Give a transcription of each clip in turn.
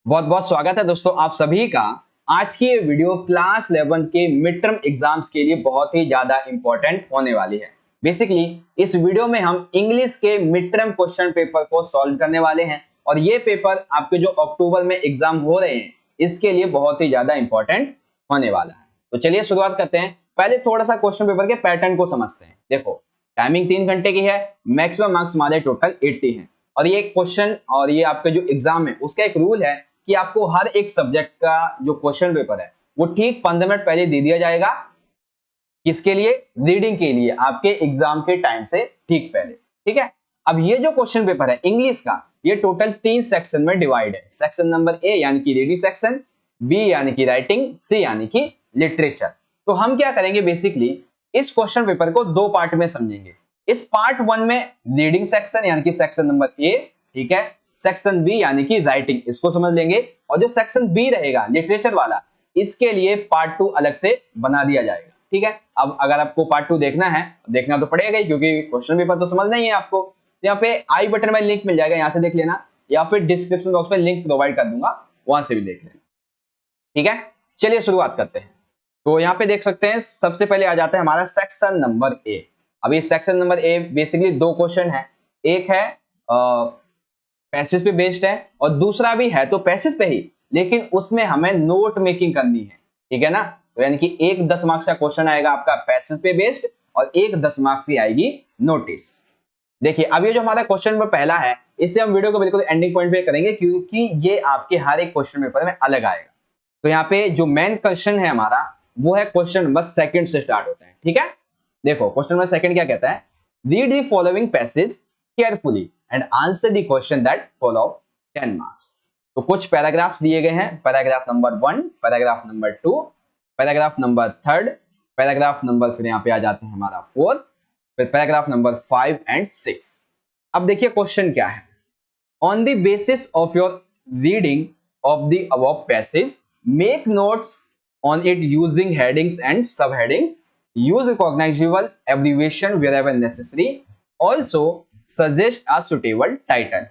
बहुत बहुत स्वागत है दोस्तों आप सभी का। आज की ये वीडियो क्लास 11 के मिड टर्म एग्जाम्स के लिए बहुत ही ज्यादा इंपॉर्टेंट होने वाली है। बेसिकली इस वीडियो में हम इंग्लिश के मिड टर्म क्वेश्चन पेपर को सॉल्व करने वाले हैं और ये पेपर आपके जो अक्टूबर में एग्जाम हो रहे हैं इसके लिए बहुत ही ज्यादा इंपॉर्टेंट होने वाला है। तो चलिए शुरुआत करते हैं। पहले थोड़ा सा क्वेश्चन पेपर के पैटर्न को समझते हैं। देखो, टाइमिंग 3 घंटे की है, मैक्सिमम मार्क्स हमारे टोटल 80 हैं और ये क्वेश्चन और ये आपका जो एग्जाम है उसका एक रूल है कि आपको हर एक सब्जेक्ट का जो क्वेश्चन पेपर है वो ठीक 15 मिनट पहले दे दिया जाएगा। किसके लिए? रीडिंग के लिए, आपके एग्जाम के टाइम से ठीक पहले। ठीक है। अब ये जो क्वेश्चन पेपर है इंग्लिश का, ये टोटल 3 सेक्शन में डिवाइड है। सेक्शन नंबर ए यानी कि रीडिंग सेक्शन, बी यानी कि राइटिंग, सी यानी कि लिटरेचर। तो हम क्या करेंगे, बेसिकली इस क्वेश्चन पेपर को दो पार्ट में समझेंगे। इस पार्ट 1 में रीडिंग सेक्शन यानी कि सेक्शन नंबर ए, ठीक है, सेक्शन बी यानी कि राइटिंग, इसको समझ लेंगे। और जो सेक्शन बी रहेगा लिटरेचर वाला, इसके लिए पार्ट 2 अलग से बना दिया जाएगा। ठीक है। अब अगर आपको पार्ट 2 देखना है, देखना तो पड़ेगा ही क्योंकि क्वेश्चन पेपर तो समझना ही है आपको। तो यहाँ पे आई बटन में लिंक मिल जाएगा, यहाँ से देख लेना, या फिर डिस्क्रिप्शन बॉक्स में लिंक प्रोवाइड कर दूंगा, वहां से भी देख लेना। ठीक है, चलिए शुरुआत करते हैं। तो यहाँ पे देख सकते हैं सबसे पहले आ जाता है हमारा सेक्शन नंबर ए। अभी सेक्शन नंबर ए बेसिकली दो क्वेश्चन है, एक है पैसेज पे बेस्ड है और दूसरा भी है तो पैसेज पे ही, लेकिन उसमें हमें नोट मेकिंग करनी है। ठीक है ना। तो यानी कि एक 10 मार्क्स का क्वेश्चन आएगा आपका पैसेज पे बेस्ड और एक 10 मार्क्स की आएगी नोटिस। देखिए, अब ये जो हमारा क्वेश्चन नंबर पहला है, इससे हम वीडियो को बिल्कुल एंडिंग पॉइंट पे करेंगे क्योंकि ये आपके हर एक क्वेश्चन पेपर में अलग आएगा। तो यहाँ पे जो मेन क्वेश्चन है हमारा वो है क्वेश्चन नंबर सेकंड से स्टार्ट होता है। ठीक है। देखो क्वेश्चन नंबर सेकंड क्या कहता है, read the following passage carefully and answer the question that follow 10 marks. तो कुछ पैराग्राफ्स दिए गए हैं, paragraph number 1, paragraph number 2, paragraph number 3, paragraph number फिर यहाँ पे आ जाते हैं हमारा 4th, फिर पैराग्राफ नंबर 5 एंड 6। अब देखिए क्वेश्चन क्या है, on the basis of your reading of the above passage, make notes on it using headings and subheadings. Use recognizable abbreviation wherever necessary. Also, suggest a suitable title.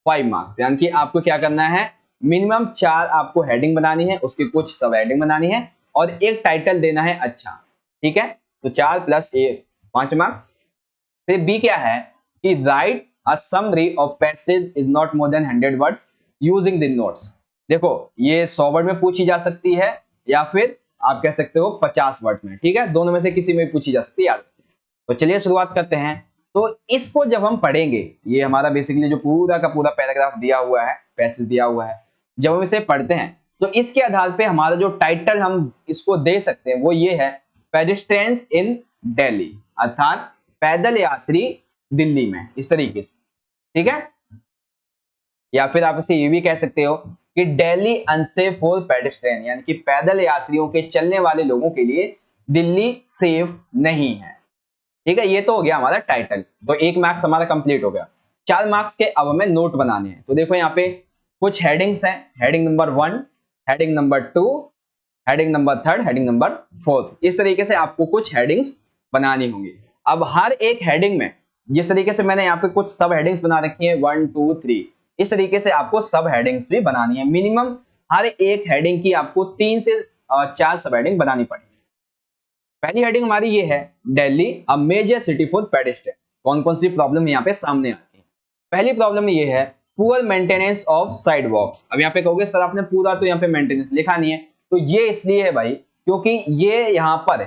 5 marks। यानी कि आपको क्या करना है, मिनिमम 4 आपको heading बनानी है, उसकी कुछ सब हेडिंग बनानी है और एक टाइटल देना है अच्छा। ठीक है। तो 4 + 1 5 मार्क्स। फिर बी क्या है कि right a summary of passage is not more than 100 words using the notes। देखो ये 100 वर्ड में पूछी जा सकती है या फिर आप कह सकते हो 50 वर्ड में। ठीक है, दोनों में से किसी में भी पूछी जा सकती है यार। तो चलिए शुरुआत करते हैं। तो इसको जब हम पढ़ेंगे, ये हमारा बेसिकली जो पूरा का पूरा पैराग्राफ दिया हुआ है, पैसेज दिया हुआ है, जब हम इसे पढ़ते हैं तो इसके आधार पे हमारा जो टाइटल हम इसको दे सकते हैं वो ये है, पेडेस्ट्रियंस इन दिल्ली, अर्थात पैदल यात्री दिल्ली में, इस तरीके से। ठीक है। या फिर आप इसे ये भी कह सकते हो कि दिल्ली अनसेफ फॉर पेडेस्ट्रियन, यानी कि पैदल यात्रियों के, चलने वाले लोगों के लिए दिल्ली सेफ नहीं है। ठीक है, ये तो हो गया हमारा टाइटल। तो 1 मार्क्स हमारा कंप्लीट हो गया। 4 मार्क्स के अब हमें नोट बनाने हैं। तो देखो यहाँ पे कुछ हेडिंग्स हैं, heading number 1, heading number 2, heading number 3, heading number 4। इस तरीके से आपको कुछ हेडिंग्स बनानी होंगी। अब हर एक हेडिंग में जिस तरीके से मैंने यहाँ पे कुछ सब हेडिंग्स बना रखी है 1 2 3, इस तरीके से आपको सब हेडिंग्स भी बनानी है। मिनिमम हर एक हेडिंग की आपको 3 से 4 सब हेडिंग बनानी पड़ेगी। पहली हेडिंग हमारी ये है, Delhi a major city for pedestrian. कौन कौन सी प्रॉब्लम यहाँ पे सामने आती है? पहली प्रॉब्लम ये है, पुअर मेंटेनेंस ऑफ साइडवॉक्स। अब यहाँ पे कहोगे सर आपने पूरा तो यहाँ पे मेंटेनेंस लिखा नहीं है, तो ये इसलिए है भाई क्योंकि ये यहाँ पर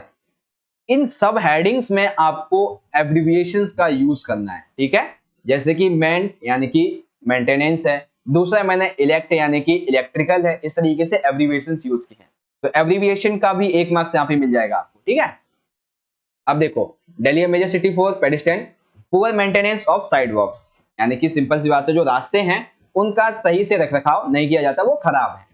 इन सब हेडिंग्स में आपको एब्रिविएशंस का यूज करना है। ठीक है, जैसे कि मेंट यानी कि मेंटेनेंस है, दूसरा मैंने इलेक्ट यानी कि इलेक्ट्रिकल है, इस तरीके से एब्रिविएशंस यूज की है। तो एब्रिविएशन का भी 1 मार्क्स यहाँ पे मिल जाएगा आपको। ठीक है। अब देखो, Delhi major city for pedestrian, poor maintenance of sidewalks, यानी कि सिंपल सी बात है, जो रास्ते हैं उनका सही से रखरखाव नहीं किया जाता, वो खराब है।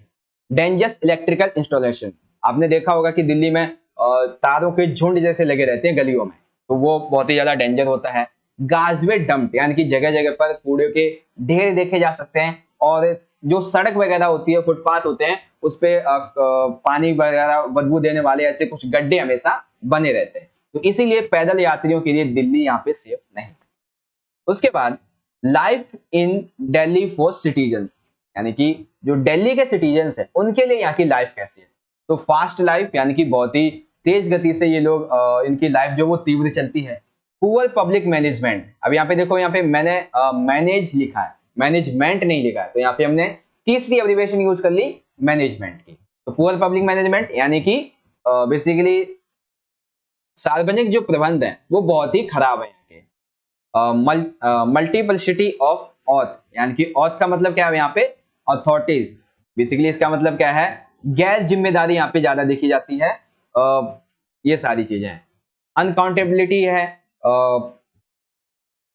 डेंजरस इलेक्ट्रिकल इंस्टॉलेशन, आपने देखा होगा कि दिल्ली में तारों के झुंड जैसे लगे रहते हैं गलियों में, तो वो बहुत ही ज्यादा डेंजर होता है। गार्बेज डंप, यानी कि जगह जगह पर कूड़े के ढेर देखे जा सकते हैं और जो सड़क वगैरह होती है, फुटपाथ होते हैं, उस पे पानी वगैरह बदबू देने वाले ऐसे कुछ गड्ढे हमेशा बने रहते हैं। तो इसीलिए पैदल यात्रियों के लिए दिल्ली यहाँ पे सेफ नहीं। उसके बाद life in Delhi for citizens, यानी कि जो दिल्ली के सिटीजन्स हैं उनके लिए यहाँ की लाइफ कैसी है। तो फास्ट लाइफ यानी कि बहुत ही तेज गति से ये लोग इनकी लाइफ जो वो तीव्र चलती है। पुअर पब्लिक मैनेजमेंट, अब यहाँ पे देखो, यहाँ पे मैंने मैनेज लिखा है, मैनेजमेंट नहीं लिखा है, तो यहाँ पे हमने तीसरी एब्रिविएशन यूज कर ली मैनेजमेंट की। तो पुअर पब्लिक मैनेजमेंट यानी कि बेसिकली सार्वजनिक जो प्रबंध है वो बहुत ही खराब है यहाँ के। मल्टीपलिसिटी ऑफ ऑथ, यानी कि ऑथ का मतलब क्या है यहाँ पे, अथॉरिटीज। बेसिकली इसका मतलब क्या है, गैर जिम्मेदारी यहाँ पे ज्यादा देखी जाती है। ये सारी चीजें हैं। अनकाउंटेबिलिटी है।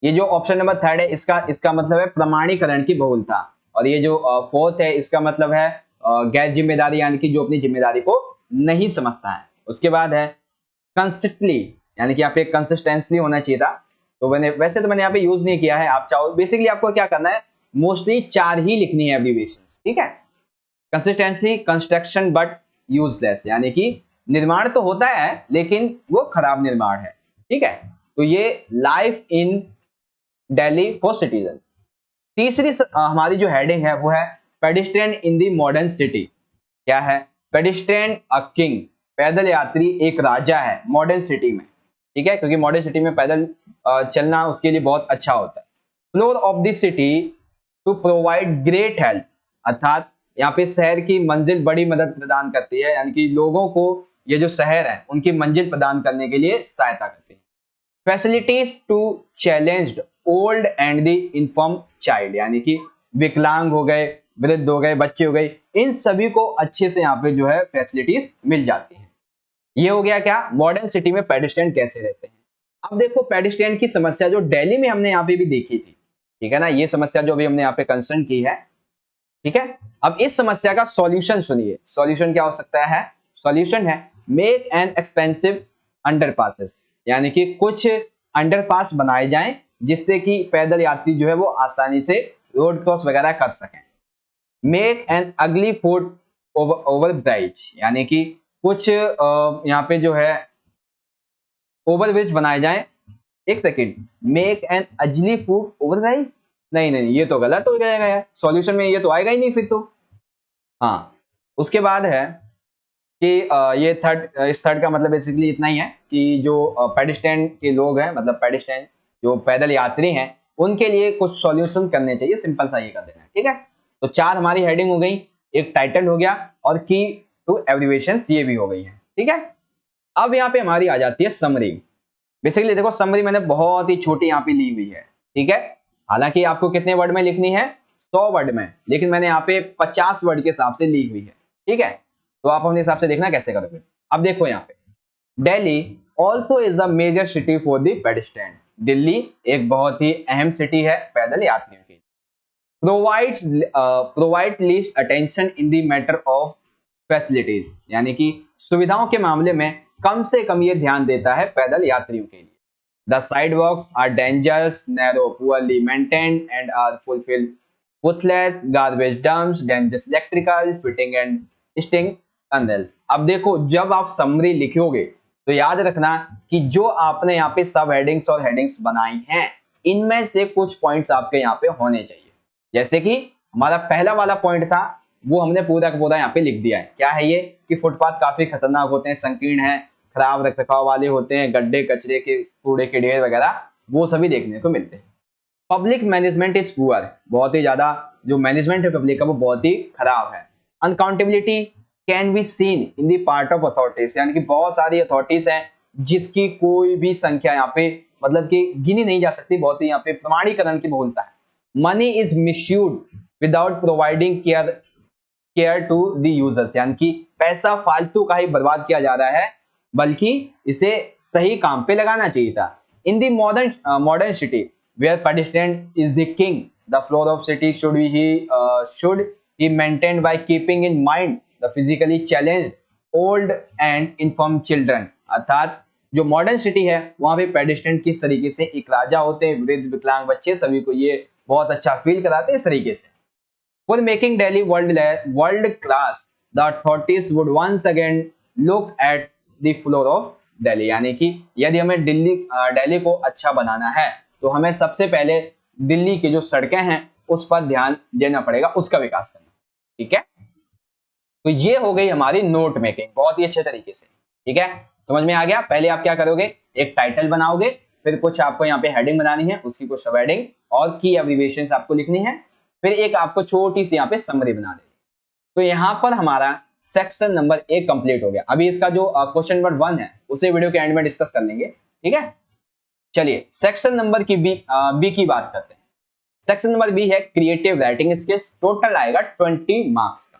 ये जो ऑप्शन नंबर 3 है इसका मतलब है प्रमाणीकरण की बहुलता, और ये जो 4th है इसका मतलब है गैर जिम्मेदारी, यानी कि जो अपनी जिम्मेदारी को नहीं समझता है। उसके बाद है कंसिस्टेंटली, यानी कि यहाँ पे कंसिस्टेंसली होना चाहिए था, तो वैसे तो मैंने यहाँ पे यूज नहीं किया है। आप चाहो बेसिकली आपको क्या करना है, मोस्टली 4 ही लिखनी है एब्रिविएशंस, ठीक है। कंसिस्टेंटली कंस्ट्रक्शन बट यूजलेस, यानी कि निर्माण तो होता है लेकिन वो खराब निर्माण है, ठीक है। तो ये life in Delhi for citizens. तीसरी हमारी जो हेडिंग है वो है pedestrian in the modern city. क्या है, पेडिस्ट्रियन अ किंग, पैदल यात्री एक राजा है मॉडर्न सिटी में, ठीक है, क्योंकि मॉडर्न सिटी में पैदल चलना उसके लिए बहुत अच्छा होता है। Floor of the city to provide great help, अर्थात यहाँ पे शहर की मंजिल बड़ी मदद प्रदान करती है, यानी कि लोगों को ये जो शहर है उनकी मंजिल प्रदान करने के लिए सहायता करती है। Facilities to challenged old and the infirm child, यानी कि विकलांग हो गए, वृद्ध हो गए, बच्चे हो गए, इन सभी को अच्छे से यहाँ पे जो है फैसिलिटीज मिल जाती है। ये हो गया क्या, मॉडर्न सिटी में पेडिस्ट्रियन कैसे रहते हैं। अब देखो पेडिस्ट्रियन की समस्या जो दिल्ली में हमने यहाँ पे भी देखी थी, ठीक है ना, ये समस्या जो भी हमने यहाँ पे कंसर्न की है, ठीक है। अब इस समस्या का सॉल्यूशन सुनिए, सॉल्यूशन क्या हो सकता है, सॉल्यूशन है मेक एन एक्सपेंसिव अंडरपासेस, यानी कि कुछ अंडरपास बनाए जाएं जिससे कि पैदल यात्री जो है वो आसानी से रोड क्रॉस वगैरह कर सकें। मेक एन अगली फुट ओवर ब्रिज, यानी कि कुछ यहाँ पे जो है ओवर ब्रिज बनाए जाएं। एक second, make an ugly foot over bridge, नहीं, ये तो गलत हो जाएगा यार, सॉल्यूशन में ये तो आएगा ही नहीं फिर तो। हाँ, उसके बाद है कि ये इस थर्ड का मतलब बेसिकली इतना ही है कि जो पेडिस्ट्रियन के लोग हैं, मतलब पेडिस्ट्रियन जो पैदल यात्री हैं, उनके लिए कुछ सॉल्यूशन करने चाहिए, सिंपल सा ये कर देना, ठीक है। तो 4 हमारी हेडिंग हो गई, एक टाइटल हो गया और की टू एब्रिविएशंस ये भी हो गई है, ठीक है। अब यहाँ पे हमारी आ जाती है समरी। बेसिकली देखो समरी मैंने बहुत ही छोटी यहाँ पे ली हुई है, ठीक है। हालांकि आपको कितने वर्ड में लिखनी है, 100 वर्ड में, लेकिन मैंने यहाँ पे 50 वर्ड के हिसाब से ली हुई है, ठीक है। तो आप अपने हिसाब से देखना कैसे करोगे। अब देखो यहाँ पे, Delhi also is a major city for the pedestrian, Delhi एक बहुत ही अहम सिटी है पैदल यात्रियों की। Provide least attention in the matter of facilities, यानी कि सुविधाओं के मामले में कम से कम ये ध्यान देता है पैदल यात्रियों के लिए। The sidewalks are dangerous, narrow, poorly maintained and are fulfil toothless, garbage dumps, dangerous electrical fitting and sting tunnels. अब देखो जब आप समरी लिखोगे तो याद रखना कि जो आपने यहाँ पे सब हेडिंग्स और हेडिंग्स बनाई हैं, इनमें से कुछ पॉइंट्स आपके यहाँ पे होने चाहिए। जैसे कि हमारा पहला वाला पॉइंट था वो हमने पूरा का पूरा यहाँ पे लिख दिया है। क्या है ये कि फुटपाथ काफी खतरनाक होते हैं, संकीर्ण है, खराब रखरखाव वाले होते हैं, गड्ढे कचरे के कूड़े के ढेर वगैरह वो सभी देखने को मिलते हैं। पब्लिक मैनेजमेंट इज पुअर, बहुत ही ज्यादा जो मैनेजमेंट है पब्लिक का वो बहुत ही खराब है। Unaccountability can be seen in the part of authorities, यानी कि बहुत सारी अथॉरिटीज हैं जिसकी कोई भी संख्या यहाँ पे मतलब कि गिनी नहीं जा सकती, बहुत ही यहाँ पे प्रमाणीकरण की बहुलता है। Money is misused without providing care to the users, यानी कि पैसा फालतू का ही बर्बाद किया जा रहा है, बल्कि इसे सही काम पे लगाना चाहिए था। In the modern city where pedestrian is the king, the floor of city should be maintained by keeping in mind the physically challenged old and infirm children, अर्थात जो मॉडर्न सिटी है वहां पे पेडिस्ट्रियन किस तरीके से एक राजा होते हैं, वृद्ध विकलांग बच्चे सभी को ये बहुत अच्छा फील कराते हैं इस तरीके से। For making Delhi world class, the authorities would once again look at the floor of Delhi, यानी कि यदि हमें दिल्ली को अच्छा बनाना है तो हमें सबसे पहले दिल्ली की जो सड़कें हैं उस पर ध्यान देना पड़ेगा, उसका विकास करना। ठीक है, तो ये हो गई हमारी नोट मेकिंग बहुत ही अच्छे तरीके से। ठीक है, समझ में आ गया। पहले आप क्या करोगे, एक टाइटल बनाओगे, फिर कुछ आपको यहाँ पे हेडिंग बनानी है, उसकी कुछ सब हेडिंग और की एब्रिविएशंस आपको लिखनी है, फिर एक आपको छोटी सी यहाँ पे समरी बना देनी। तो यहाँ पर हमारा सेक्शन नंबर 1 कंप्लीट हो गया। अभी इसका जो क्वेश्चन नंबर 1 है उसे वीडियो के एंड में डिस्कस कर लेंगे। ठीक है, चलिए सेक्शन नंबर की बी की बात करते हैं। सेक्शन नंबर बी है क्रिएटिव राइटिंग स्किल्स, टोटल आएगा 20 मार्क्स का।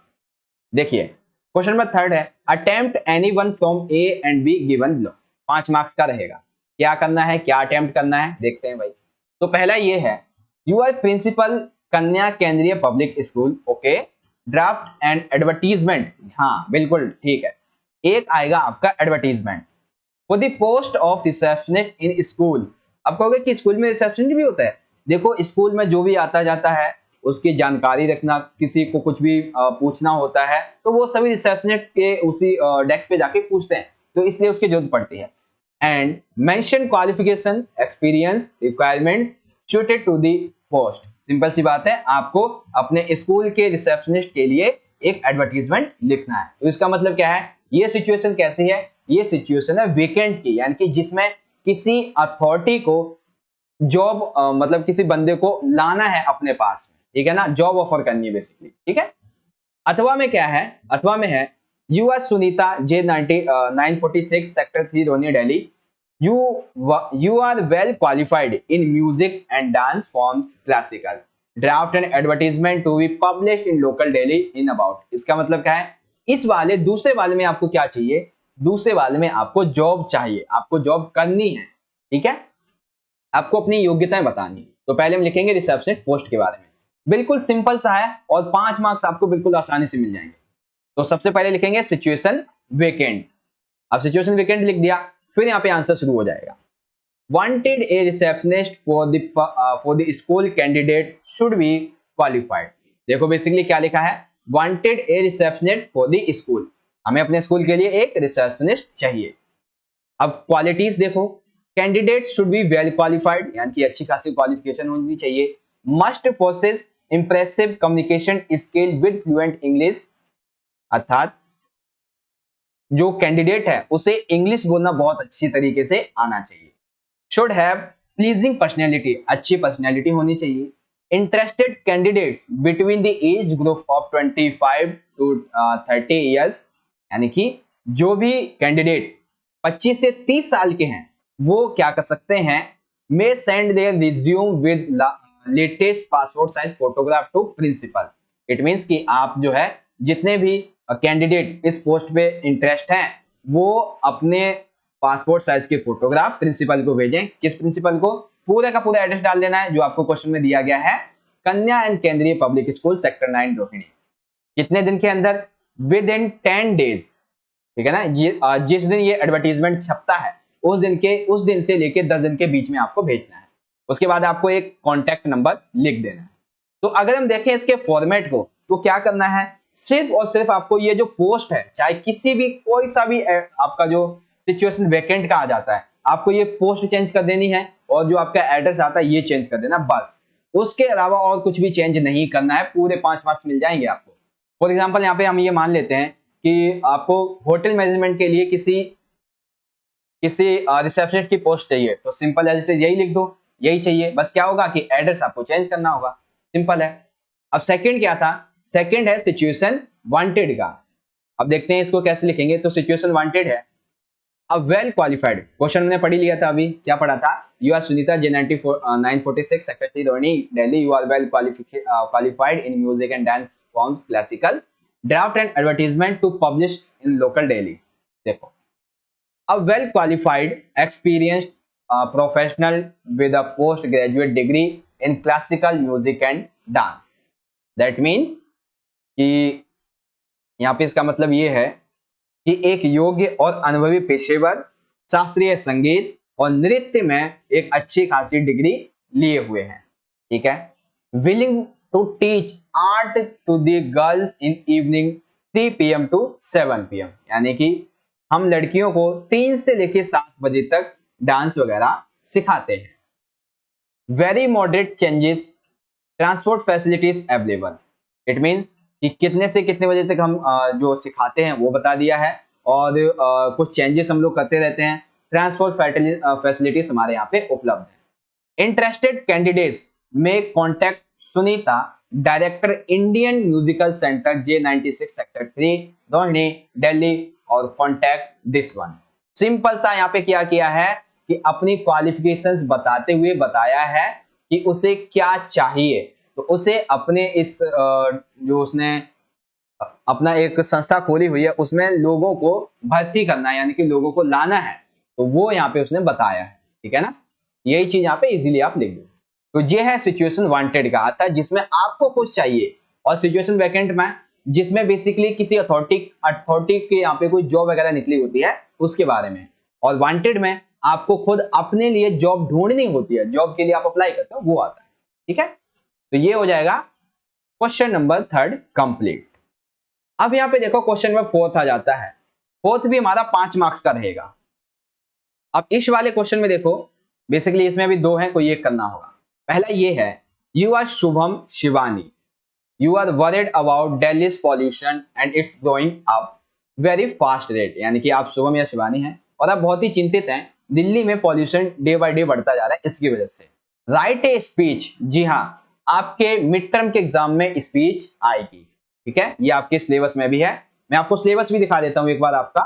देखिए क्वेश्चन नंबर 3 है attempt any one from A and be given below, 5 marks का रहेगा। क्या करना है, क्या अटेम्प्ट करना है, देखते हैं भाई। तो पहला ये है यू आर प्रिंसिपल कन्या केंद्रीय public school, okay, draft and advertisement, हाँ बिल्कुल ठीक है, एक आएगा आपका advertisement for the post of receptionist in school. अब कहोगे कि स्कूल में रिसेप्शनिस्ट भी होता है। देखो स्कूल में जो भी आता जाता है उसकी जानकारी रखना, किसी को कुछ भी पूछना होता है तो वो सभी रिसेप्शनिस्ट के उसी डेस्क पे जाके पूछते हैं, तो इसलिए उसकी जरूरत पड़ती है। And mention qualification experience requirements suited to the post, simple सी बात है, आपको अपने स्कूल के रिसेप्शनिस्ट के लिए एक एडवर्टीजमेंट लिखना है। तो इसका मतलब क्या है, ये सिचुएशन कैसी है, ये सिचुएशन है वेकेंट की, यानी कि जिसमें किसी अथॉरिटी को जॉब मतलब किसी बंदे को लाना है अपने पास में, ठीक है ना, जॉब ऑफर करनी है बेसिकली। ठीक है, अथवा में क्या है, अथवा में है you are Sunita J 946 sector 3 Rohini Delhi, you are well qualified in music and dance forms classical, draft an advertisement to be published in local Delhi in about। इसका मतलब क्या है, इस वाले दूसरे वाले में आपको क्या चाहिए, दूसरे वाले में आपको जॉब चाहिए, आपको जॉब करनी है। ठीक है, आपको अपनी योग्यताएं बतानी है। तो पहले हम लिखेंगे रिसेप्शनिस्ट पोस्ट के बारे में, बिल्कुल सिंपल सा है और 5 मार्क्स आपको बिल्कुल आसानी से मिल जाएंगे। तो सबसे पहले लिखेंगे सिचुएशन वेकेंट। अब सिचुएशन वेकेंट लिख दिया, फिर यहाँ पे आंसर शुरू हो जाएगा। Wanted A receptionist for the school candidate should B qualified. देखो बेसिकली क्या लिखा है, wanted A receptionist for the school, हमें अपने स्कूल के लिए एक रिसेप्शनिस्ट चाहिए। अब क्वालिटीज देखो, candidate should be well qualified, यानी कि अच्छी खासी क्वालिफिकेशन होनी चाहिए। Must possess impressive communication skill with fluent English, अर्थात जो कैंडिडेट है उसे इंग्लिश बोलना बहुत अच्छी तरीके से आना चाहिए। शुड हैव प्लीजिंग पर्सनैलिटी, अच्छी पर्सनैलिटी होनी चाहिए। Interested candidates between the age group of 25 to 30 years, यानी कि जो भी कैंडिडेट 25 से 30 साल के हैं वो क्या कर सकते हैं, may send their resume with latest passport size photograph to principal. It means कि आप जो है जितने भी कैंडिडेट इस पोस्ट पे इंटरेस्ट हैं वो अपने पासपोर्ट साइज के फोटोग्राफ प्रिंसिपल को भेजें। किस प्रिंसिपल को, पूरे का पूरा एड्रेस डाल देना है जो आपको क्वेश्चन में दिया गया है, कन्या एंड केंद्रीय पब्लिक स्कूल सेक्टर 9 रोहिणी। कितने दिन के अंदर, विद इन 10 डेज। ठीक है ना, जिस दिन ये एडवर्टीजमेंट छपता है उस दिन से लेके 10 दिन के बीच में आपको भेजना है। उसके बाद आपको एक कॉन्टैक्ट नंबर लिख देना है। तो अगर हम देखें इसके फॉर्मेट को तो क्या करना है, सिर्फ और सिर्फ आपको ये जो पोस्ट है, चाहे किसी भी कोई सा भी आपका जो सिचुएशन वैकेंट का आ जाता है, आपको ये पोस्ट चेंज कर देनी है और जो आपका एड्रेस आता है ये चेंज कर देना, बस। उसके अलावा और कुछ भी चेंज नहीं करना है, पूरे 5 मार्क्स मिल जाएंगे आपको। फॉर एग्जाम्पल यहाँ पे हम ये मान लेते हैं कि आपको होटल मैनेजमेंट के लिए किसी रिसेप्शनिस्ट की पोस्ट चाहिए, तो सिंपल एज इट इज यही लिख दो, यही चाहिए, बस क्या होगा कि एड्रेस आपको चेंज करना होगा, सिंपल है। अब सेकंड क्या था, सेकंड है सिचुएशन वांटेड का। अब देखते हैं इसको कैसे लिखेंगे। तो सिचुएशन वांटेड है अब वेल क्वालिफाइड, क्वेश्चन हमने पढ़ी लिया था, अभी क्या पढ़ा था, you are Sunita J 946 secretary Rohini Delhi, you are well qualified in music and dance forms classical, draft and advertisement to publish in local Delhi. देखो अब well qualified experienced professional with a post graduate degree in classical music and dance. That means कि यहाँ पे इसका मतलब ये है कि एक योग्य और अनुभवी पेशेवर शास्त्रीय संगीत और नृत्य में एक अच्छी खासी डिग्री लिए हुए हैं। ठीक है, willing to teach art to the girls in evening 3 PM to 7 PM, यानी कि हम लड़कियों को 3 से लेकर 7 बजे तक डांस वगैरह सिखाते हैं। Very moderate changes transport facilities available, it means कि कितने से कितने बजे तक हम जो सिखाते हैं वो बता दिया है, और कुछ चेंजेस हम लोग करते रहते हैं। ट्रांसपोर्ट फैसिलिटीज हमारे यहाँ पे उपलब्ध है। इंटरेस्टेड कैंडिडेट्स में contact Sunita, director Indian musical centre J96 sector 3 Rohini Delhi, और कॉन्टेक्ट दिस वन। सिंपल सा यहाँ पे क्या किया है कि अपनी क्वालिफिकेशंस बताते हुए बताया है कि उसे क्या चाहिए। तो उसे अपने इस जो उसने अपना एक संस्था खोली हुई है उसमें लोगों को भर्ती करना है, यानी कि लोगों को लाना है, तो वो यहाँ पे उसने बताया है। ठीक है ना, यही चीज यहाँ पे इजीली आप लिख दो। तो ये है सिचुएशन वांटेड का आता है जिसमें आपको कुछ चाहिए, और सिचुएशन वैकेंट में जिसमें बेसिकली किसी अथॉरिटी के यहाँ पे कोई जॉब वगैरह निकली होती है उसके बारे में, और वांटेड में आपको खुद अपने लिए जॉब ढूंढनी होती है, जॉब के लिए आप अप्लाई करते हो वो आता है। ठीक है, तो ये हो जाएगा क्वेश्चन नंबर 3 कंप्लीट। अब यहाँ पे देखो क्वेश्चन नंबर 4 आ जाता है। 4 भी हमारा 5 मार्क्स का रहेगा। अब इस वाले क्वेश्चन में देखो बेसिकली इसमें भी 2 है, कोई एक करना होगा। पहला ये है, you are Shubham Shivani, you are worried about Delhi's pollution and it's going up very fast rate, यानी कि आप शुभम या शिवानी हैं और आप बहुत ही चिंतित हैं, दिल्ली में पॉल्यूशन डे बाय डे बढ़ता जा रहा है, इसकी वजह से राइट ए स्पीच। जी हाँ, आपके मिड टर्म के एग्जाम में स्पीच आएगी। ठीक है, ये आपके सिलेबस में भी है। मैं आपको सिलेबस भी दिखा देता हूं एक बार, आपका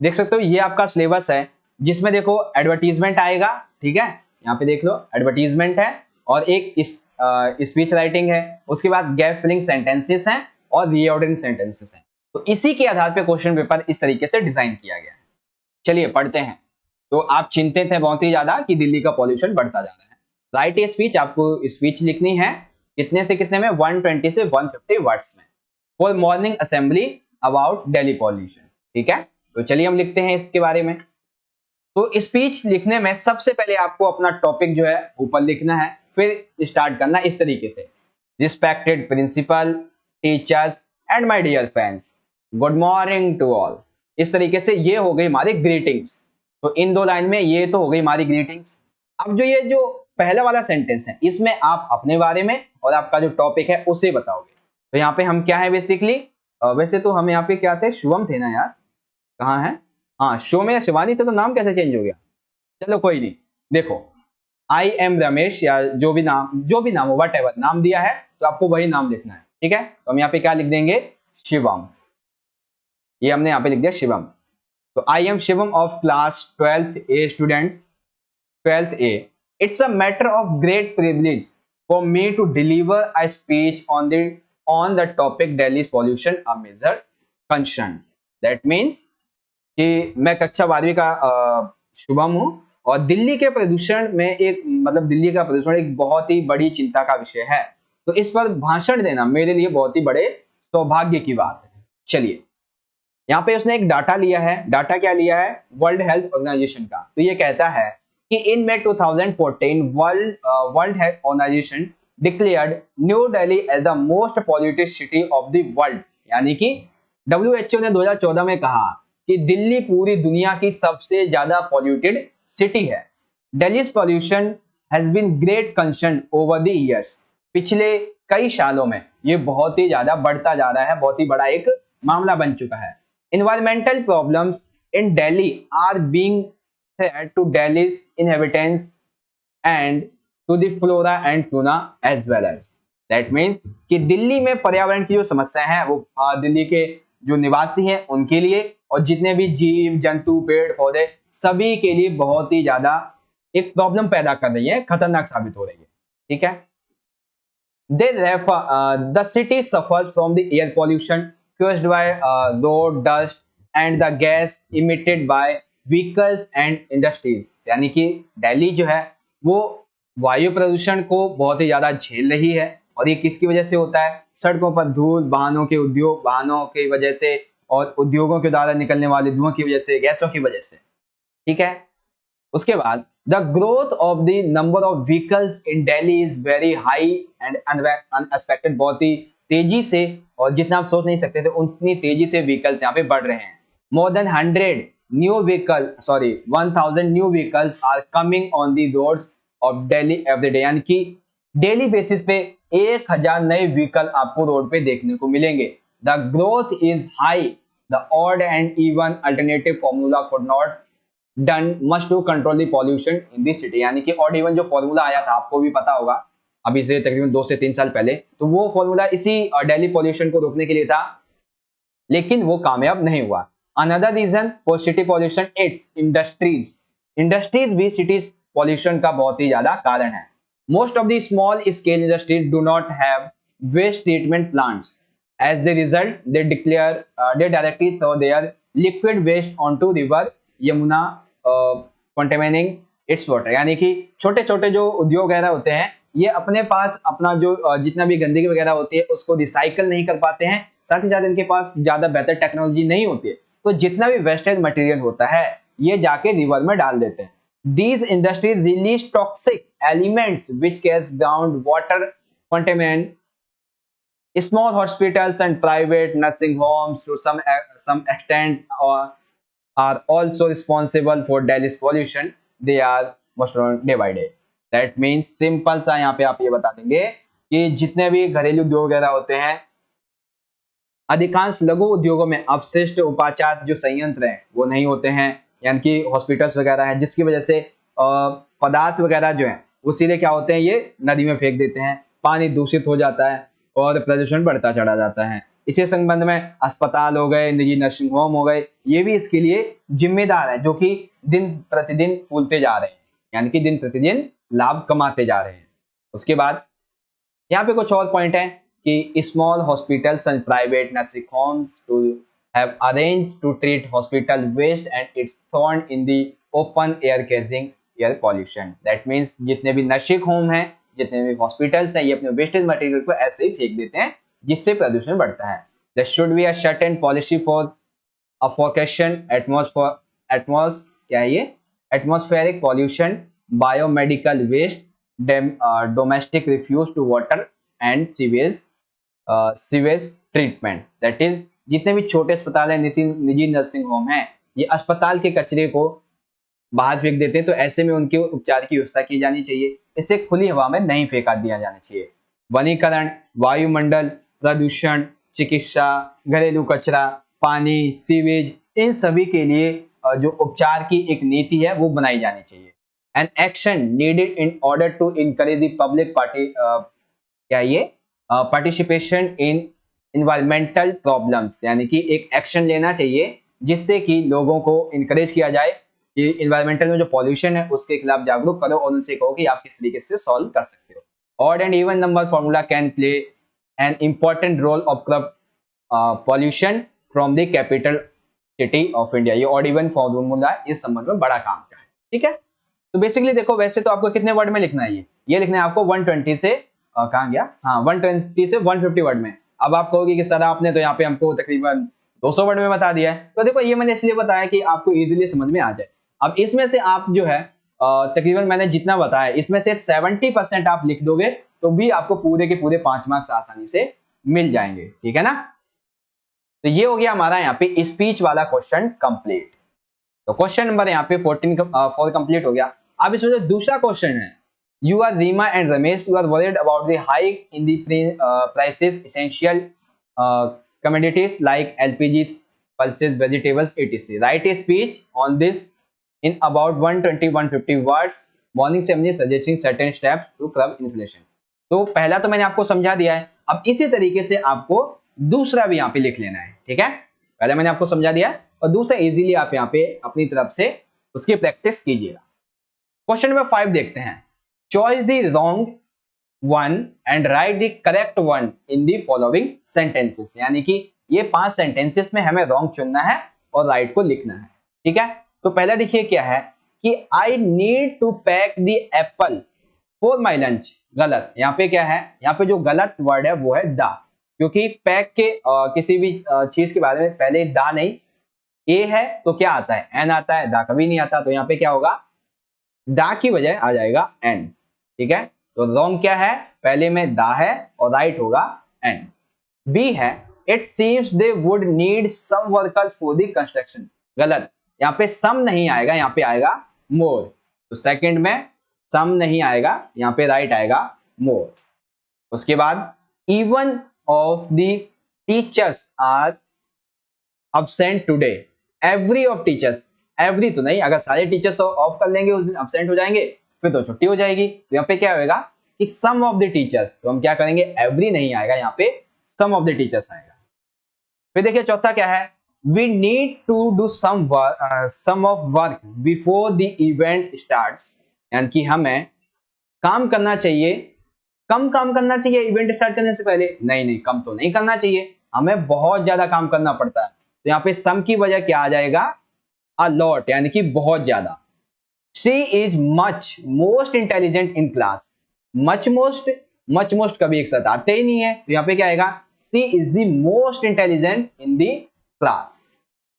देख सकते हो ये आपका सिलेबस है जिसमें देखो एडवर्टीजमेंट आएगा। ठीक है, यहाँ पे देख लो एडवर्टीजमेंट है, और एक स्पीच राइटिंग है, उसके बाद गैप फिलिंग सेंटेंसेस हैं और रीऑर्डरिंग सेंटेंसेस हैं। तो इसी के आधार पे क्वेश्चन पेपर इस तरीके से डिजाइन किया गया है। चलिए पढ़ते हैं। तो आप चिंतित हैं बहुत ही ज्यादा कि दिल्ली का पॉल्यूशन बढ़ता जा रहा है। राइट ए स्पीच, आपको स्पीच लिखनी है कितने से कितने में, 120 से 150 वर्ड्स में, for morning assembly about Delhi pollution. ठीक है, तो चलिए हम लिखते हैं इसके बारे में। तो स्पीच लिखने में सबसे पहले आपको अपना टॉपिक जो है ऊपर लिखना है, फिर स्टार्ट करना इस तरीके से, respected principal, teachers and my dear friends, good morning to all. इस तरीके से ये हो गई हमारी ग्रीटिंग्स। तो इन 2 लाइन में ये तो हो गई हमारी ग्रीटिंग्स। अब जो ये जो पहला वाला सेंटेंस है इसमें आप अपने बारे में और आपका जो टॉपिक है उसे बताओगे। तो यहाँ पे हम क्या है बेसिकली, वैसे तो हम यहाँ पे क्या थे, शुभम थे ना यार, कहाँ है, हाँ शो में शिवानी थे, तो नाम कैसे चेंज हो गया। चलो कोई नहीं, देखो आई एम रमेश या जो भी नाम हो, वट एवर नाम दिया है तो आपको वही नाम लिखना है। ठीक है, तो हम यहाँ पे क्या लिख देंगे, शिवम। ये हमने यहाँ पे लिख दिया शिवम। तो I am Shivam of class 12th A students, 12th A. It's a matter of great privilege for me to deliver a speech on the topic Delhi's pollution a major concern. That means कि मैं कक्षा 12वीं का शुभम हूँ, और दिल्ली के प्रदूषण में एक मतलब दिल्ली का प्रदूषण एक बहुत ही बड़ी चिंता का विषय है, तो इस पर भाषण देना मेरे लिए बहुत ही बड़े सौभाग्य की बात है। चलिए यहाँ पे उसने एक डाटा लिया है, डाटा क्या लिया है, वर्ल्ड हेल्थ ऑर्गेनाइजेशन का। तो ये कहता है कि इन में 2014 World Health Organization declared New Delhi as the most polluted city of the world, यानी कि WHO ने 2014 में कहा कि दिल्ली पूरी दुनिया की सबसे ज्यादा पॉल्यूटेड सिटी है। Delhi's pollution has been great concern over the years. पिछले कई सालों में ये बहुत ही ज्यादा बढ़ता जा रहा है, बहुत ही बड़ा एक मामला बन चुका है। Environmental problems in Delhi are being threat to Delhi's inhabitants and to the flora and fauna as well as. That means कि दिल्ली में पर्यावरण की जो समस्या है वो दिल्ली के जो निवासी हैं उनके लिए और जितने भी जीव जंतु पेड़ पौधे सभी के लिए बहुत ही ज्यादा एक प्रॉब्लम पैदा कर रही है, खतरनाक साबित हो रही है। ठीक है, the city suffers from the air pollution caused by road dust and the gas emitted by vehicles and industries। यानी कि दिल्ली जो है वो वायु प्रदूषण को बहुत ही ज्यादा झेल रही है, और ये किसकी वजह से होता है, सड़कों पर धूल, वाहनों के उद्योग, वाहनों की वजह से और उद्योगों के द्वारा निकलने वाले धुआं की वजह से, गैसों की वजह से। ठीक है, उसके बाद the growth of the number of vehicles in Delhi is very high and unexpected. बहुत ही तेजी से, और जितना आप सोच नहीं सकते थे उतनी तेजी से व्हीकल्स यहाँ पे बढ़ रहे हैं। More than 1000 new vehicles are coming on the roads of Delhi every day, यानी कि डेली बेसिस पे 1000 नए व्हीकल आपको रोड पे देखने को मिलेंगे। The growth is high, the odd and even alternative formula could not done much to control the pollution in this city. यानी कि ऑड इवन जो फॉर्मूला आया था, आपको भी पता होगा, अभी से तकरीबन 2 से 3 साल पहले, तो वो फॉर्मूला इसी दिल्ली पॉल्यूशन को रोकने के लिए था, लेकिन वो कामयाब नहीं हुआ। Another reason for city pollution it's industries. Industries भी सिटी पॉल्यूशन का बहुत ही ज्यादा कारण है। Most of the small scale industries do not have waste treatment plants, as the result they declare they directly throw their liquid waste onto river Yamuna contaminating its water. यानी कि छोटे छोटे जो उद्योग वगैरह होते हैं, ये अपने पास अपना जो जितना भी गंदगी वगैरह होती है उसको रिसाइकल नहीं कर पाते हैं, साथ ही साथ इनके पास ज्यादा बेहतर टेक्नोलॉजी नहीं होती है, तो जितना भी वेस्टेज मटेरियल होता है ये जाके रिवर में डाल देते हैं। These industries release toxic elements which cause groundwater contaminant. Small hospitals and private nursing homes to some extent are also responsible for Delhi's pollution. They are most day by day. That means simple सा यहाँ पे आप ये बता देंगे कि जितने भी घरेलू उद्योग वगैरह होते हैं, अधिकांश लघु उद्योगों में अपशिष्ट उपाचार जो संयंत्र हैं वो नहीं होते हैं, यानी कि हॉस्पिटल्स वगैरह हैं, जिसकी वजह से पदार्थ वगैरह जो हैं वो सीधे क्या होते हैं, ये नदी में फेंक देते हैं, पानी दूषित हो जाता है और प्रदूषण बढ़ता चला जाता है। इसी संबंध में अस्पताल हो गए, निजी नर्सिंग होम हो गए, ये भी इसके लिए जिम्मेदार है, जो कि दिन प्रतिदिन फूलते जा रहे हैं, यानी कि दिन प्रतिदिन लाभ कमाते जा रहे हैं। उसके बाद यहाँ पे कुछ और पॉइंट है कि small hospitals and private nursing homes to have arranged to treat hospital waste and it's thrown in the open air causing air pollution. That means जितने भी नर्सिंग होम हैं, जितने भी हॉस्पिटल्स हैं, ये अपने वेस्टेज मटेरियल को ऐसे ही फेंक देते हैं, जिससे प्रदूषण बढ़ता है। There should be a certain policy for avocation atmospheric pollution, biomedical waste, domestic refuse to water and sewage treatment. That is जितने भी छोटे अस्पताल हैं, निजी नर्सिंग होम हैं, ये अस्पताल के कचरे को बाहर फेंक देते हैं, तो ऐसे में उनके उपचार की व्यवस्था की जानी चाहिए, इसे खुली हवा में नहीं फेंका दिया जाना चाहिए। वनीकरण, वायुमंडल प्रदूषण, चिकित्सा, घरेलू कचरा, पानी, सीवेज, इन सभी के लिए जो उपचार की एक नीति है वो बनाई जानी चाहिए। An action needed in order to encourage the public participation in environmental problems. यानी कि एक एक्शन लेना चाहिए जिससे कि लोगों को इनकरेज किया जाए कि इन्वायरमेंटल में जो पॉल्यूशन है उसके खिलाफ जागरूक करो और उनसे कहो कि आप किस तरीके से सॉल्व कर सकते हो। Odd and even number formula can play an important role of pollution from the capital city of India. ये ऑड इवन फॉर्मूला इस संबंध में बड़ा काम का है, ठीक है। तो बेसिकली देखो, वैसे तो आपको कितने वर्ड में लिखना है, ये लिखना है आपको 120 से कहाँ गया, हाँ 120 से 150 वर्ड में। अब आप कहोगे कि सर आपने तो यहाँ पे हमको तकरीबन 200 वर्ड में बता दिया है, तो देखो ये मैंने इसलिए बताया कि आपको इजीली समझ में आ जाए। अब इसमें से आप जो है तकरीबन मैंने जितना बताया इसमें से 70% आप लिख दोगे तो भी आपको पूरे के पूरे 5 मार्क्स आसानी से मिल जाएंगे, ठीक है ना। तो ये हो गया हमारा यहाँ पे स्पीच वाला क्वेश्चन कंप्लीट। तो क्वेश्चन नंबर यहाँ पे 4 कंप्लीट हो गया। अब इसमें जो दूसरा क्वेश्चन है, you are Rima and Ramesh, you are worried about the hike in the prices essential commodities like LPG, pulses, vegetables, etc. Write a speech on this in about 120-150 words. Morning assembly suggesting certain steps to curb inflation. तो पहला तो मैंने आपको समझा दिया है, अब इसी तरीके से आपको दूसरा भी यहाँ पे लिख लेना है, ठीक है। पहले मैंने आपको समझा दिया और दूसरा इजीली आप यहाँ पे अपनी तरफ से उसकी प्रैक्टिस कीजिएगा। क्वेश्चन नंबर 5 देखते हैं। Choose the wrong one and write the correct one in the following sentences। यानी कि ये 5 सेंटेंसेस में हमें wrong चुनना है और right को लिखना है, ठीक है। तो पहला देखिए क्या है कि I need to pack the apple for my lunch। गलत, यहाँ पे क्या है, यहाँ पे जो गलत वर्ड है वो है दा, क्योंकि पैक के किसी भी चीज के बारे में पहले दा नहीं, ए है तो क्या आता है, एन आता है, दा कभी नहीं आता, तो यहाँ पे क्या होगा, दा की बजाय आ जाएगा एन, ठीक है। तो रॉन्ग क्या है, पहले में दा है और राइट होगा एन। बी है it seems they would need some workers for the construction. गलत, यहाँ पे सम नहीं आएगा, यहाँ पे आएगा मोर। तो सेकंड में सम नहीं आएगा, यहाँ पे राइट आएगा more. उसके बाद even of the teachers are absent today. Every of teachers, every तो नहीं, अगर सारे टीचर्स ऑफ कर लेंगे उस दिन absent हो जाएंगे फिर तो छुट्टी हो जाएगी। तो यहाँ पे क्या होगा कि some of the teachers, तो हम क्या करेंगे, every नहीं आएगा यहाँ पे, some of the teachers आएगा। फिर देखिए चौथा क्या है, we need to do some of work before the event starts, यानी कि हमें काम करना चाहिए, कम काम करना चाहिए इवेंट स्टार्ट करने से पहले, नहीं कम तो नहीं करना चाहिए, हमें बहुत ज्यादा काम करना पड़ता है। तो यहाँ पे सम की वजह क्या आ जाएगा, अ लॉट, यानी कि बहुत ज्यादा। She is much most intelligent in class, much most कभी एक साथ आते ही नहीं है, तो यहाँ पे क्या आएगा, she is the most intelligent in the class.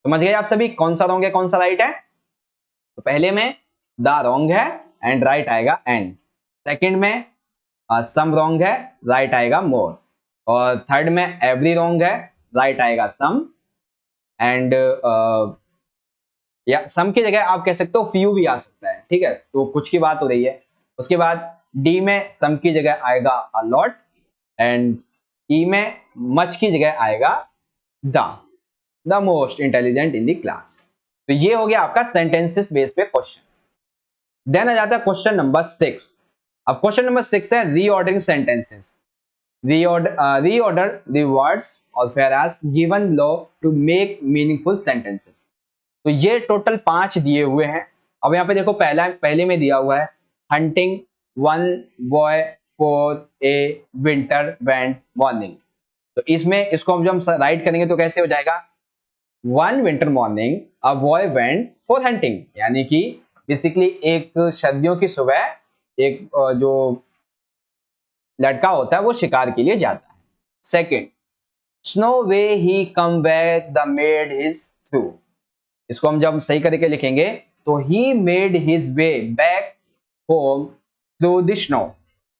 समझ गए आप सभी, कौन सा रॉन्ग है कौन सा राइट है? तो पहले में द रॉन्ग है एंड राइट आएगा एन, सेकंड में सम रॉन्ग है, राइट आएगा मोर, और थर्ड में एवरी रॉन्ग है, राइट आएगा सम, एंड या सम की जगह आप कह सकते हो फ्यू भी आ सकता है, ठीक है, तो कुछ की बात हो रही है। उसके बाद डी में सम की जगह आएगा अ लॉट, एंड ई में मच की जगह आएगा the most intelligent in the class. तो ये हो गया आपका सेंटेंसेस बेस पे क्वेश्चन। देन आ जाता है क्वेश्चन नंबर 6। अब क्वेश्चन नंबर 6 है reordering sentences, reorder the words or phrases given below to make meaningful sentences। तो ये टोटल 5 दिए हुए हैं। अब यहाँ पे देखो पहले में दिया हुआ है hunting, one boy, for a winter went morning। तो इसमें इसको हम जब हम राइट करेंगे तो कैसे हो जाएगा, one winter morning a boy went for hunting, यानी कि बेसिकली एक सर्दियों की सुबह एक जो लड़का होता है वो शिकार के लिए जाता है। Second, snow way he come back the made his through, इसको हम जब सही करके लिखेंगे तो he made his way back home through the snow,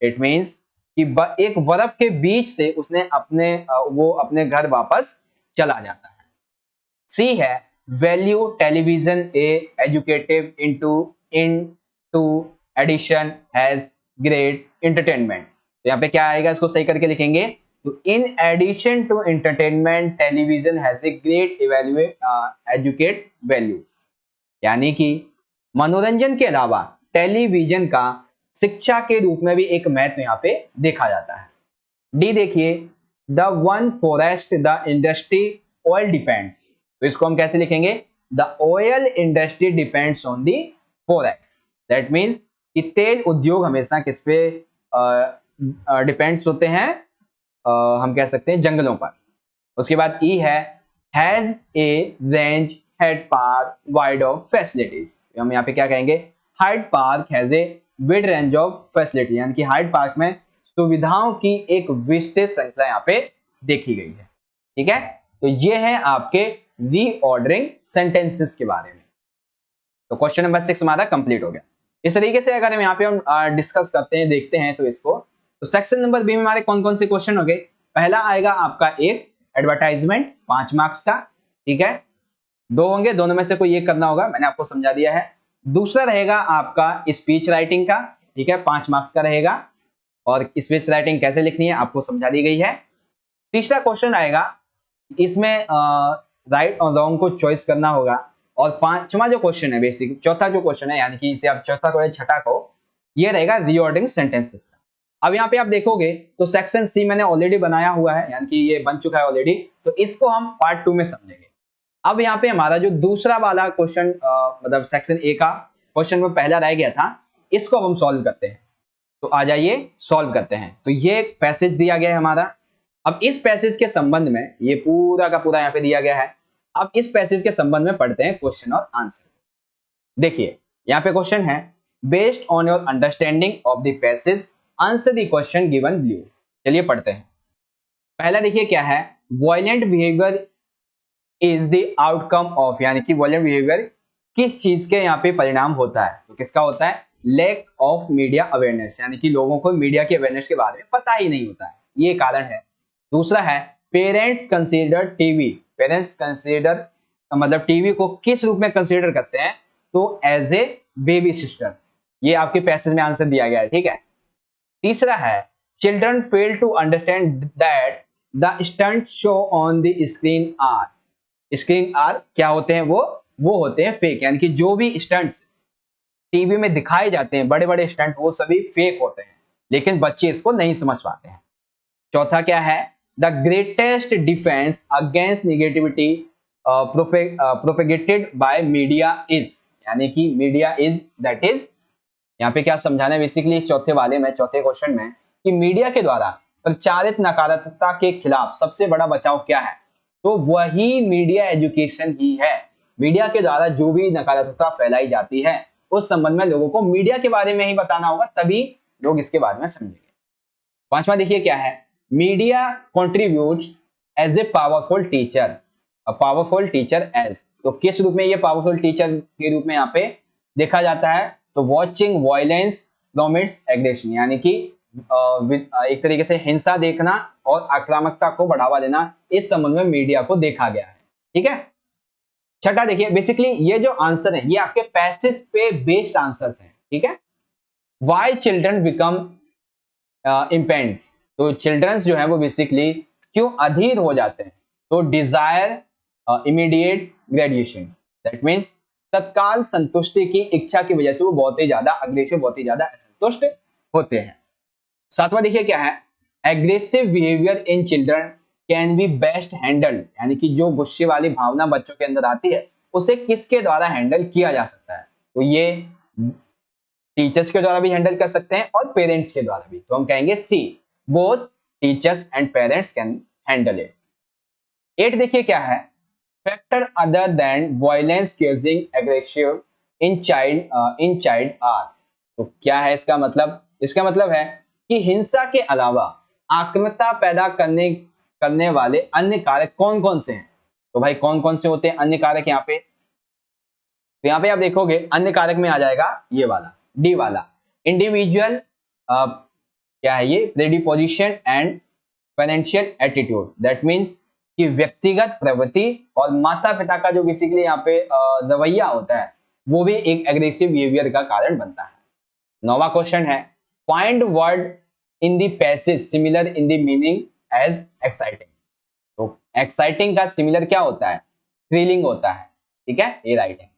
it means कि एक बर्फ के बीच से उसने अपने घर वापस चला जाता है। सी है value television a educative into addition has great entertainment. तो यहाँ पे क्या आएगा, इसको सही करके लिखेंगे तो in addition to entertainment television has a great educate value, यानी कि मनोरंजन के अलावा टेलीविजन का शिक्षा के रूप में भी एक महत्व यहाँ पे देखा जाता है। डी देखिए, the one forest the industry oil depends, तो इसको हम कैसे लिखेंगे, the oil industry depends on the forest, that means कि तेल उद्योग हमेशा किस पे डिपेंड्स होते हैं, हम कह सकते हैं जंगलों पर। उसके बाद ई है has a range head park wide of facilities, हम यहाँ पे क्या कहेंगे, Hyde Park has a wide range of facility, यानी कि हाइड पार्क में सुविधाओं की एक विस्तृत श्रृंखला यहाँ पे देखी गई है। ठीक है, तो ये है आपके रीऑर्डरिंग सेंटेंसेस के बारे में। तो क्वेश्चन नंबर 6 हमारा कंप्लीट हो गया। इस तरीके से अगर हम यहाँ पे हम डिस्कस करते हैं, देखते हैं तो इसको, तो सेक्शन नंबर बी में हमारे कौन कौन से क्वेश्चन हो गए। पहला आएगा आपका एक एडवर्टाइजमेंट 5 मार्क्स का, ठीक है, 2 होंगे, दोनों में से कोई एक करना होगा, मैंने आपको समझा दिया है। दूसरा रहेगा आपका स्पीच राइटिंग का, ठीक है, 5 मार्क्स का रहेगा, और स्पीच राइटिंग कैसे लिखनी है आपको समझा दी गई है। तीसरा क्वेश्चन आएगा, इसमें राइट और रॉन्ग को चॉइस करना होगा, और पांचवा जो क्वेश्चन है, बेसिक चौथा जो क्वेश्चन है, यानी कि इसे आप चौथा को या छठा को, ये रहेगा रीऑर्डरिंग सेंटेंसेस का। अब यहाँ पे आप देखोगे तो सेक्शन सी मैंने ऑलरेडी बनाया हुआ है, यानी कि ये बन चुका है ऑलरेडी, तो इसको हम पार्ट 2 में समझेंगे। अब यहाँ पे हमारा जो दूसरा वाला क्वेश्चन मतलब सेक्शन ए का क्वेश्चन में पहला रह गया था, इसको अब हम सॉल्व करते हैं। तो आ जाइए सॉल्व करते हैं। तो ये एक पैसेज दिया गया है हमारा। अब इस पैसेज के संबंध में, ये पूरा का पूरा यहाँ पे दिया गया है, अब इस पैसेज के संबंध में पढ़ते हैं क्वेश्चन और आंसर। देखिए यहाँ पे क्वेश्चन है, based on your understanding of the passage answer the question given below. चलिए पढ़ते हैं। पहला देखिए क्या है, violent behaviour is the outcome of, यानी कि वायलेंट बिहेवियर किस चीज के यहाँ पे परिणाम होता है, तो किसका होता है, लैक ऑफ मीडिया अवेयरनेस, यानी कि लोगों को मीडिया की अवेयरनेस के बारे में पता ही नहीं होता है, ये कारण है। दूसरा है parents consider TV, parents consider मतलब टीवी को किस रूप में कंसीडर करते हैं, तो एज ए बेबी सिस्टर, ये आपके पैसेज में आंसर दिया गया है, ठीक है। तीसरा है children fail to understand that the stunt show on the screen are क्या होते हैं? वो होते हैं फेक, यानी कि जो भी स्टंट्स टीवी में दिखाए जाते हैं, बड़े बड़े स्टंट, वो सभी फेक होते हैं, लेकिन बच्चे इसको नहीं समझ पाते हैं। चौथा क्या है? The greatest defence against negativity propagated by media is, यानी कि मीडिया इज दैट इज, यहाँ पे क्या समझाना है बेसिकली इस चौथे क्वेश्चन में, कि मीडिया के द्वारा प्रचारित नकारात्मकता के खिलाफ सबसे बड़ा बचाव क्या है? तो वही मीडिया एजुकेशन ही है। मीडिया के द्वारा जो भी नकारात्मकता फैलाई जाती है, उस संबंध में लोगों को मीडिया के बारे में ही बताना होगा, तभी लोग इसके बारे में समझेंगे। पांचवा देखिए क्या है? Media contributes as a powerful teacher, powerful teacher as, तो किस रूप में ये पावरफुल टीचर के रूप में यहाँ पे देखा जाता है? तो watching violence from its aggression, यानी कि एक तरीके से हिंसा देखना और आक्रामकता को बढ़ावा देना, इस संबंध में मीडिया को देखा गया है। ठीक है। छठा देखिए, बेसिकली ये जो आंसर है ये आपके पैसेज पे बेस्ड आंसर्स हैं। ठीक है। व्हाई चिल्ड्रन बिकम इम्पेंड्स, तो चिल्ड्रंस जो है वो बेसिकली क्यों अधीर हो जाते हैं? तो desire immediate gratification, that means तत्काल संतुष्टि की इच्छा की वजह से वो बहुत ही ज्यादा अग्रेसिव, बहुत ही ज्यादा असंतुष्ट होते हैं। सातवां देखिए क्या है? Aggressive behaviour in children can be best handled, यानी कि जो गुस्से वाली भावना बच्चों के अंदर आती है उसे किसके द्वारा हैंडल किया जा सकता है? तो ये टीचर्स के द्वारा भी हैंडल कर सकते हैं और पेरेंट्स के द्वारा भी, तो हम कहेंगे see, both teachers and parents can handle it. 8 देखिए क्या है? Factor other than violence causing aggressive in child are, तो क्या है इसका मतलब? इसका मतलब है कि हिंसा के अलावा आक्रामकता पैदा करने वाले अन्य कारक कौन कौन से हैं? तो भाई कौन कौन से होते हैं अन्य कारक यहाँ पे? तो यहाँ पे आप देखोगे अन्य कारक में आ जाएगा ये वाला, डी वाला, इंडिविजुअल क्या है ये? Predisposition and financial attitude, that means कि व्यक्तिगत प्रवृत्ति और माता पिता का जो बेसिकली यहाँ पे रवैया होता है, वो भी एक एग्रेसिव बिहेवियर का कारण बनता है। 9वां क्वेश्चन है, find word in the passage similar in the meaning as exciting, तो एक्साइटिंग का सिमिलर क्या होता है? थ्रिलिंग होता है। ठीक है, ये राइट है।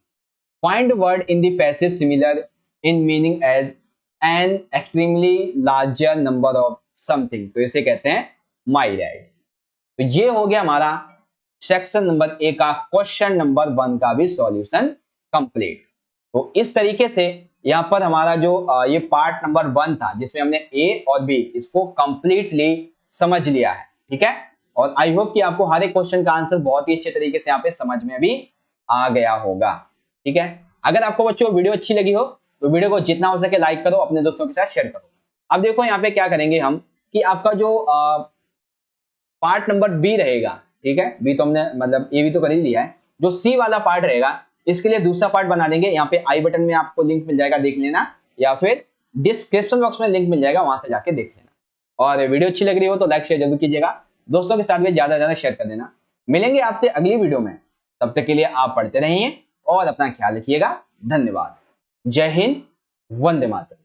Find word in the passage similar in meaning as an extremely larger number of something, तो इसे कहते हैं माई डैड। तो ये हो गया हमारा सेक्शन नंबर ए का क्वेश्चन नंबर 1 का भी सॉल्यूशन कंप्लीट। तो इस तरीके से यहाँ पर हमारा जो ये पार्ट नंबर 1 था, जिसमें हमने ए और बी इसको कंप्लीटली समझ लिया है। ठीक है, और आई होप कि आपको हर एक क्वेश्चन का आंसर बहुत ही अच्छे तरीके से यहाँ पे समझ में भी आ गया होगा। ठीक है, अगर आपको बच्चों वीडियो अच्छी लगी हो तो वीडियो को जितना हो सके लाइक करो, अपने दोस्तों के साथ शेयर करो। अब देखो यहाँ पे क्या करेंगे हम, कि आपका जो पार्ट नंबर बी रहेगा, ठीक है, बी तो हमने मतलब ए भी तो कर ही लिया है, जो सी वाला पार्ट रहेगा इसके लिए दूसरा पार्ट बना देंगे। यहाँ पे आई बटन में आपको लिंक मिल जाएगा, देख लेना, या फिर डिस्क्रिप्शन बॉक्स में लिंक मिल जाएगा, वहां से जाके देख लेना। और वीडियो अच्छी लग रही हो तो लाइक शेयर जरूर कीजिएगा, दोस्तों के साथ भी ज्यादा से ज्यादा शेयर कर देना। मिलेंगे आपसे अगली वीडियो में, तब तक के लिए आप पढ़ते रहिए और अपना ख्याल रखिएगा। धन्यवाद। जय हिंद, वंदे मातरम।